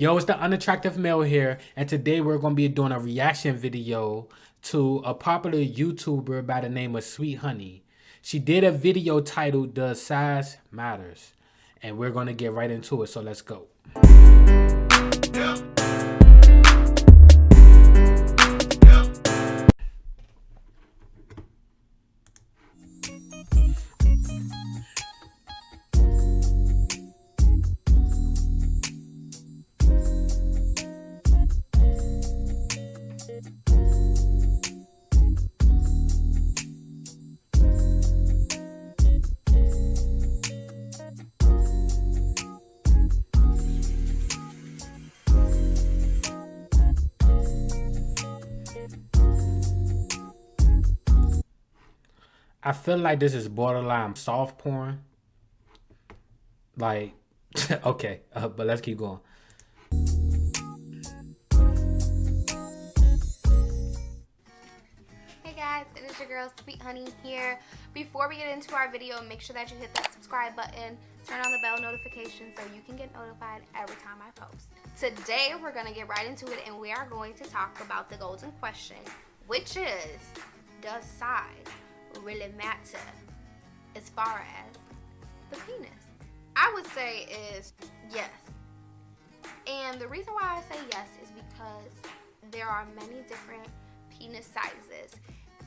Yo, it's the unattractive male here, and today we're gonna be doing a reaction video to a popular YouTuber by the name of Sweet Honey. She did a video titled "Does Size Matters?" and we're gonna get right into it. So let's go. I feel like this is borderline soft porn. Like, okay, but let's keep going. Hey guys, it is your girl Sweet Honey here. Before we get into our video, make sure that you hit that subscribe button, turn on the bell notification so you can get notified every time I post. Today we're going to get right into it and we are going to talk about the golden question, which is, does size really matter as far as the penis? I would say is yes. And the reason why I say yes is because there are many different penis sizes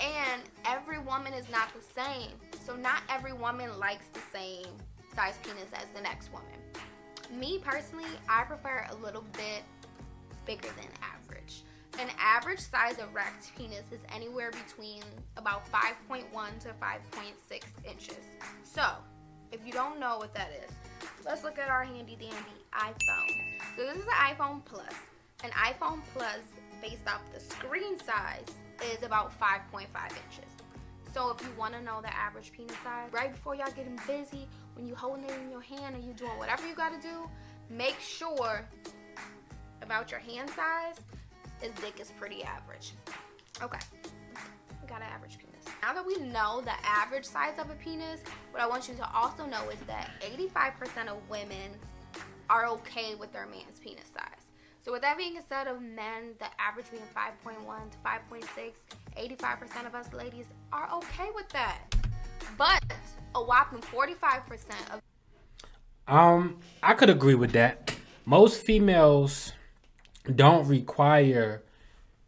and every woman is not the same, so not every woman likes the same size penis as the next woman. Me personally, I prefer a little bit bigger than average. An average size erect penis is anywhere between about 5.1 to 5.6 inches. So if you don't know what that is, let's look at our handy dandy iPhone. So this is an iPhone Plus. An iPhone Plus, based off the screen size, is about 5.5 inches. So if you want to know the average penis size, right before y'all getting busy, when you holding it in your hand and you doing whatever you got to do, make sure about your hand size. His dick is pretty average. Okay, we got an average penis. Now that we know the average size of a penis, what I want you to also know is that 85% of women are okay with their man's penis size. So with that being said, of men, the average being 5.1 to 5.6, 85% of us ladies are okay with that. But a whopping 45% of I could agree with that. Most females don't require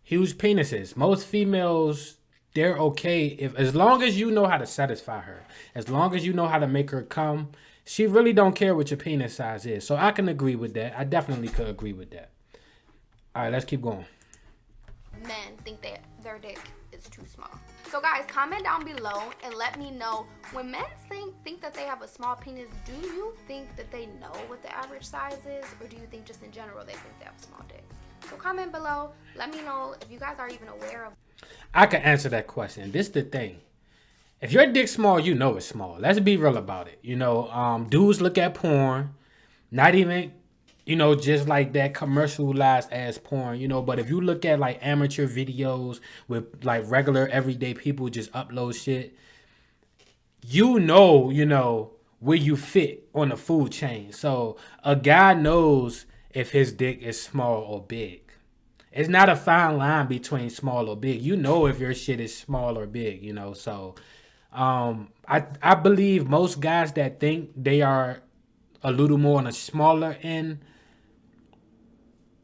huge penises. Most females, they're okay if, as long as you know how to satisfy her, as long as you know how to make her come, she really don't care what your penis size is. So I can agree with that. I definitely could agree with that. All right, let's keep going. men think that their dick is too small. So guys, comment down below and let me know, when men think that they have a small penis, do you think that they know what the average size is, or do you think just in general they think they have a small dick? So comment below, let me know if you guys are even aware of. I can answer that question. This is the thing. If your dick's small, you know it's small. Let's be real about it. Dudes look at porn, not even, just like that commercialized ass porn, but if you look at like amateur videos with like regular everyday people just upload shit, where you fit on the food chain. So a guy knows if his dick is small or big. It's not a fine line between small or big. You know if your shit is small or big. So I believe most guys that think they are a little more on a smaller end,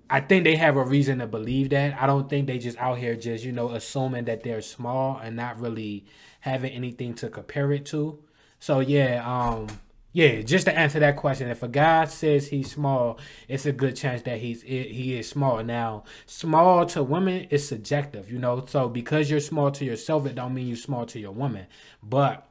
I think they have a reason to believe that. I don't think they just out here just, assuming that they're small and not really having anything to compare it to. So yeah, just to answer that question, if a guy says he's small, it's a good chance that he is small. Now, small to women is subjective. So because you're small to yourself, it don't mean you're small to your woman. But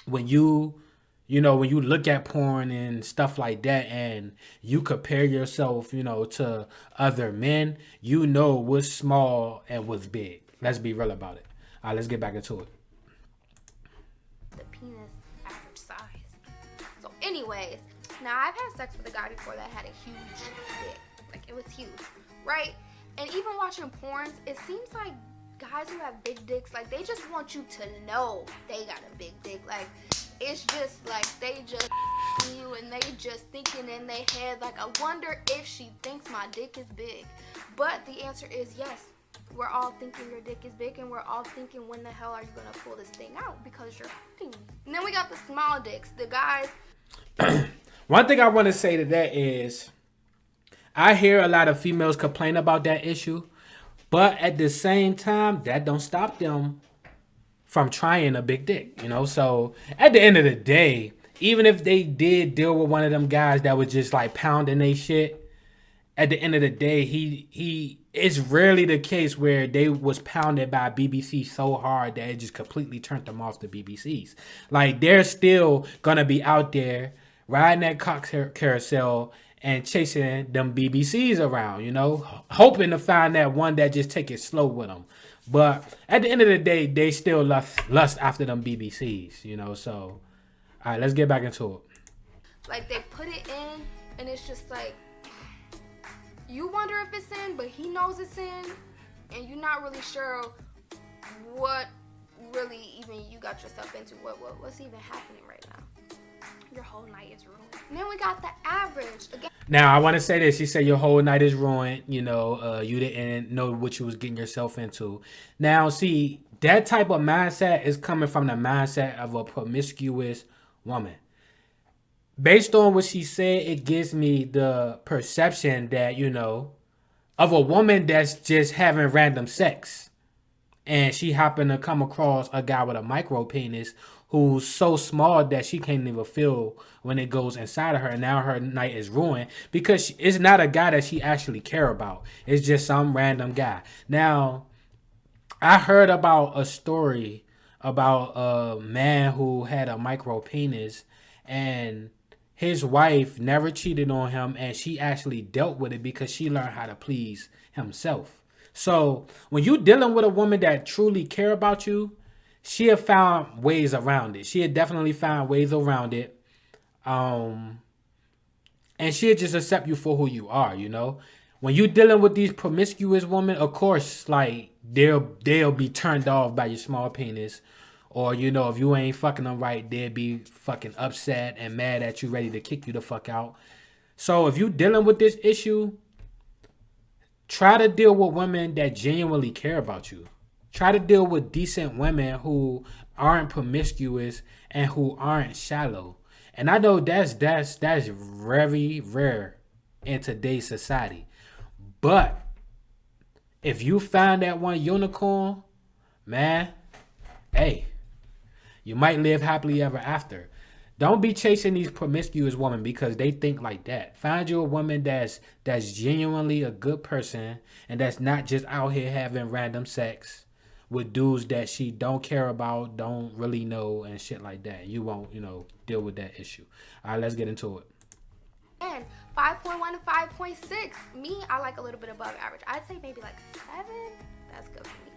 when when you look at porn and stuff like that and you compare yourself, to other men, you know what's small and what's big. Let's be real about it. All right, let's get back into it. The penis average size. So anyways, now I've had sex with a guy before that had a huge dick. Like, it was huge, right? And even watching porns, it seems like guys who have big dicks, like, they just want you to know they got a big dick. Like, it's just like they just you and they just thinking in their head like, I wonder if she thinks my dick is big. But the answer is yes. We're all thinking your dick is big, and we're all thinking, when the hell are you gonna pull this thing out, because you're hurting. And then we got the small dicks, the guys. One thing I want to say to that is, I hear a lot of females complain about that issue, but at the same time, that don't stop them from trying a big dick, you know? So at the end of the day, even if they did deal with one of them guys that was just like pounding they shit, at the end of the day, he it's rarely the case where they was pounded by BBC so hard that it just completely turned them off the BBCs. Like, they're still gonna be out there riding that cock carousel and chasing them BBCs around, you know, hoping to find that one that just take it slow with them. But at the end of the day, they still lust after them BBCs, you know. So, all right, let's get back into it. Like, they put it in, and it's just like, you wonder if it's in, but he knows it's in, and you're not really sure what really even you got yourself into. What's even happening right now? Your whole night is ruined. And then we got the average. Again. Now, I want to say this. She said your whole night is ruined. You know, you didn't know what you was getting yourself into. Now, see, that type of mindset is coming from the mindset of a promiscuous woman. Based on what she said, it gives me the perception that, you know, of a woman that's just having random sex. And she happened to come across a guy with a micro penis who's so small that she can't even feel when it goes inside of her. And now her night is ruined because it's not a guy that she actually care about. It's just some random guy. Now, I heard about a story about a man who had a micro penis, and his wife never cheated on him, and she actually dealt with it because she learned how to please himself. So when you dealing with a woman that truly care about you, she have found ways around it. She had definitely found ways around it. And she'll just accept you for who you are, you know? When you dealing with these promiscuous women, of course, like, they'll be turned off by your small penis. Or, you know, if you ain't fucking them right, they'll be fucking upset and mad at you, ready to kick you the fuck out. So if you dealing with this issue, try to deal with women that genuinely care about you. Try to deal with decent women who aren't promiscuous and who aren't shallow. And I know that's very rare in today's society. But if you find that one unicorn, man, hey, you might live happily ever after. Don't be chasing these promiscuous women because they think like that. Find you a woman that's genuinely a good person and that's not just out here having random sex with dudes that she don't care about, don't really know, and shit like that. You won't, you know, deal with that issue. All right, let's get into it. And 5.1 to 5.6. Me, I like a little bit above average. I'd say maybe like 7. That's good for me.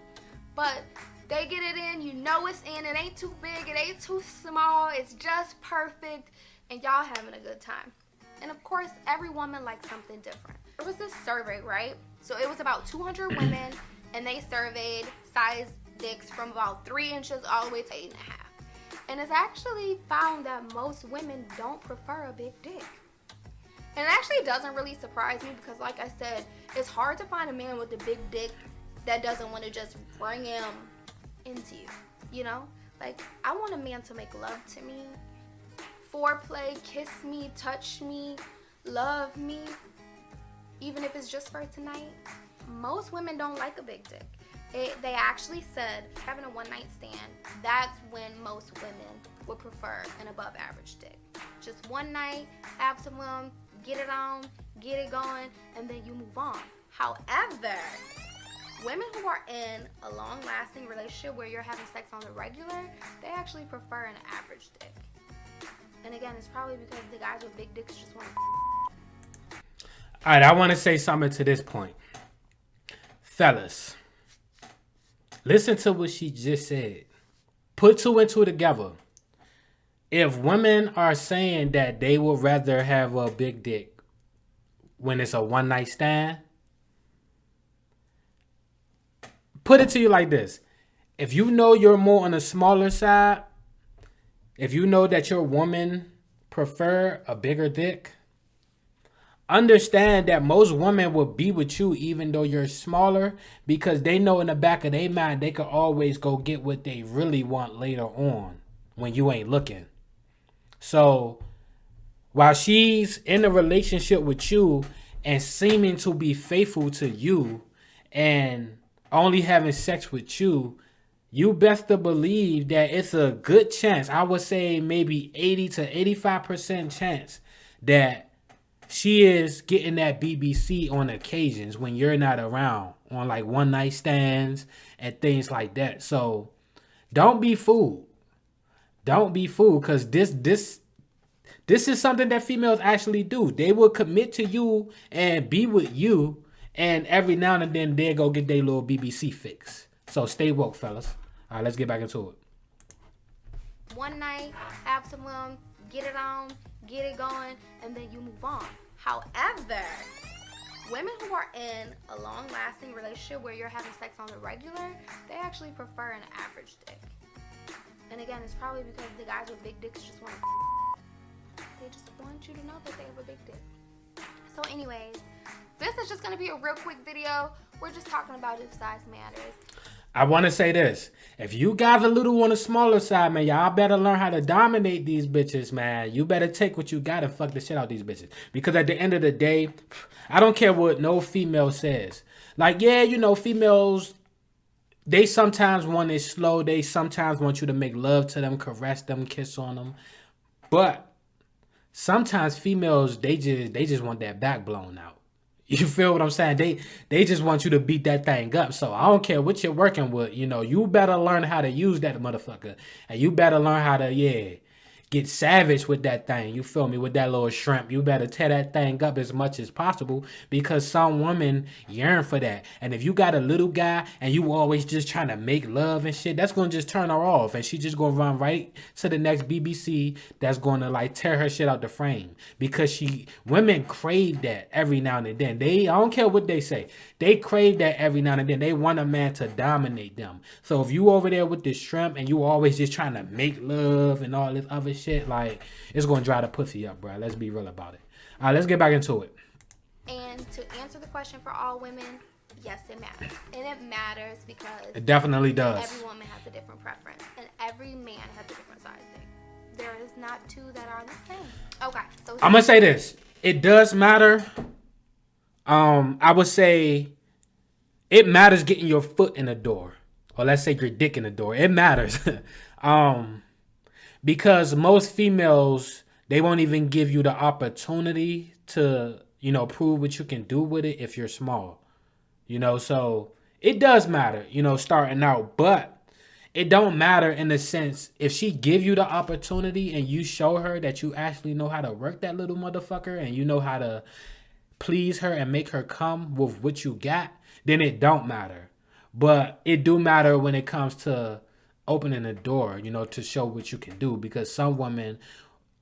But they get it in, you know it's in. It ain't too big, it ain't too small. It's just perfect, and y'all having a good time. And of course, every woman likes something different. There was this survey, right? So it was about 200 women, and they surveyed size dicks from about 3 inches all the way to 8.5. And it's actually found that most women don't prefer a big dick. And it actually doesn't really surprise me because, like I said, it's hard to find a man with a big dick that doesn't want to just bring him into you, you know? Like, I want a man to make love to me, foreplay, kiss me, touch me, love me, even if it's just for tonight. Most women don't like a big dick. They actually said having a one-night stand, that's when most women would prefer an above average dick. Just one night, have some fun, get it on, get it going, and then you move on. However, women who are in a long-lasting relationship where you're having sex on the regular, they actually prefer an average dick. And again, it's probably because the guys with big dicks just want to... All right, I want to say something to this point. Fellas, listen to what she just said. Put two and two together. If women are saying that they would rather have a big dick when it's a one-night stand, put it to you like this. If you know you're more on the smaller side, if you know that your woman prefer a bigger dick, understand that most women will be with you even though you're smaller, because they know in the back of their mind they can always go get what they really want later on when you ain't looking. So while she's in a relationship with you and seeming to be faithful to you and only having sex with you, you best to believe that it's a good chance, I would say maybe 80 to 85% chance, that she is getting that BBC on occasions when you're not around, on like one night stands and things like that. So don't be fooled. Don't be fooled, because this is something that females actually do. They will commit to you and be with you, and every now and then they go get their little BBC fix. So stay woke, fellas. All right, let's get back into it. One night, have some get it on, get it going, and then you move on. However, women who are in a long-lasting relationship where you're having sex on the regular, they actually prefer an average dick. And again, it's probably because the guys with big dicks just want to, they just want you to know that they have a big dick. So anyways, this is just going to be a real quick video. We're just talking about if size matters. I want to say this. If you got a little on the smaller side, man, y'all better learn how to dominate these bitches, man. You better take what you got and fuck the shit out these bitches. Because at the end of the day, I don't care what no female says. Like, yeah, you know, females, they sometimes want it slow. They sometimes want you to make love to them, caress them, kiss on them. But sometimes females, they just want that back blown out. You feel what I'm saying? They just want you to beat that thing up. So I don't care what you're working with. You know, you better learn how to use that motherfucker. And you better learn how to, get savage with that thing. You feel me? With that little shrimp. You better tear that thing up as much as possible, because some women yearn for that. And if you got a little guy and you always just trying to make love and shit, that's going to just turn her off. And she just going to run right to the next BBC that's going to like tear her shit out the frame. Because women crave that every now and then. I don't care what they say. They crave that every now and then. They want a man to dominate them. So if you over there with this shrimp and you always just trying to make love and all this other shit, like, it's gonna dry the pussy up, bro. Let's be real about it. All right, let's get back into it. And to answer the question for all women, yes, it matters. And it matters because it definitely does. Every woman has a different preference, and every man has a different size thing. There is not two that are the same. Okay, so I'm gonna say this. It does matter. I would say it matters getting your foot in the door, or let's say your dick in the door. It matters. Because most females, they won't even give you the opportunity to, prove what you can do with it if you're small. So it does matter, starting out. But it don't matter in the sense, if she give you the opportunity and you show her that you actually know how to work that little motherfucker and you know how to please her and make her come with what you got, then it don't matter. But it do matter when it comes to opening the door, to show what you can do. Because some women,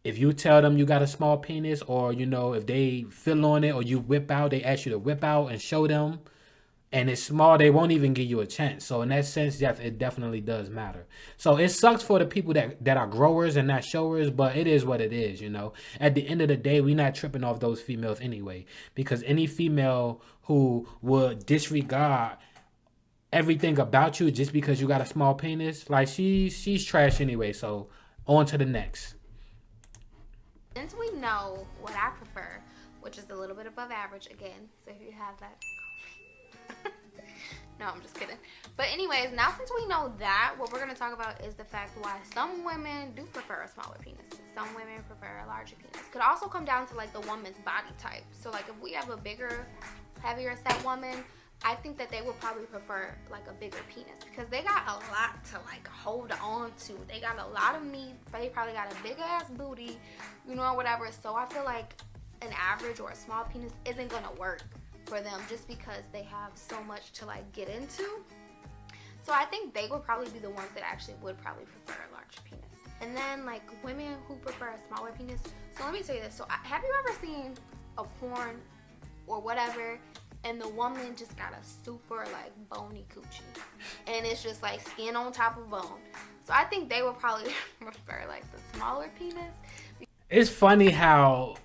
if you tell them you got a small penis, or, if they feel on it or you whip out, they ask you to whip out and show them, and it's small, they won't even give you a chance. So in that sense, yes, it definitely does matter. So it sucks for the people that are growers and not showers, but it is what it is, At the end of the day, we're not tripping off those females anyway. Because any female who would disregard everything about you just because you got a small penis, like, she's trash anyway. So on to the next. Since we know what I prefer, which is a little bit above average again, so if you have that, no, I'm just kidding. But anyways, now since we know that, what we're going to talk about is the fact why some women do prefer a smaller penis. Some women prefer a larger penis. Could also come down to like the woman's body type. So like if we have a bigger, heavier set woman, I think that they would probably prefer like a bigger penis, because they got a lot to like hold on to. They got a lot of meat. They probably got a big ass booty, or whatever. So I feel like an average or a small penis isn't gonna work for them, just because they have so much to like get into. So I think they would probably be the ones that actually would probably prefer a larger penis. And then like women who prefer a smaller penis. So let me tell you this. So have you ever seen a porn or whatever, and the woman just got a super like bony coochie, and it's just like skin on top of bone. So I think they would probably prefer like the smaller penis. It's funny how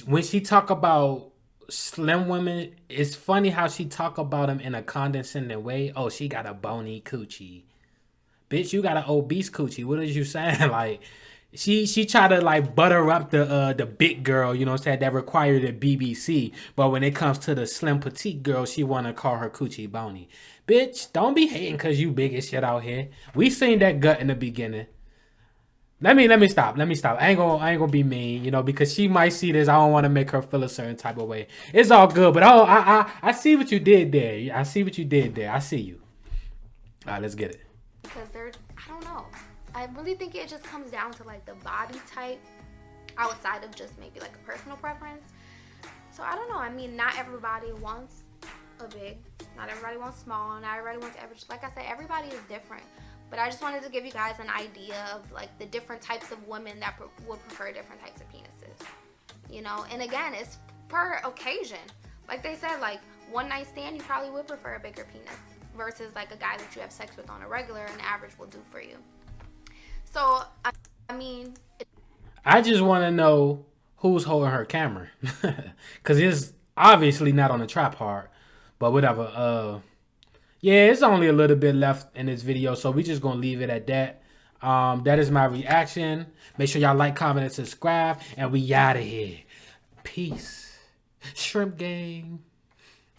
when she talk about slim women, it's funny how she talk about them in a condescending way. Oh, she got a bony coochie. Bitch, you got an obese coochie. What is you saying? Like, she try to like butter up the big girl, you know what I'm saying, that required a BBC. But when it comes to the slim petite girl, she wanna call her coochie bony. Bitch, don't be hating cause you big as shit out here. We seen that gut in the beginning. Let me stop. I ain't gonna be mean, you know, because she might see this. I don't want to make her feel a certain type of way. It's all good, but I see what you did there. I see what you did there. I see you. All right, let's get it. Because I don't know. I really think it just comes down to like the body type outside of just maybe like a personal preference. So I don't know. I mean, not everybody wants a big, not everybody wants small, not everybody wants average. Like I said, everybody is different. But I just wanted to give you guys an idea of like the different types of women that would prefer different types of penises. You know, and again, it's per occasion. Like they said, like one night stand, you probably would prefer a bigger penis versus like a guy that you have sex with on a regular, an average will do for you. So, I mean, I just want to know who's holding her camera. Because it's obviously not on the tripod. But whatever. Yeah, it's only a little bit left in this video, so we just gonna leave it at that. That is my reaction. Make sure y'all like, comment, and subscribe, and we out of here. Peace. Shrimp gang.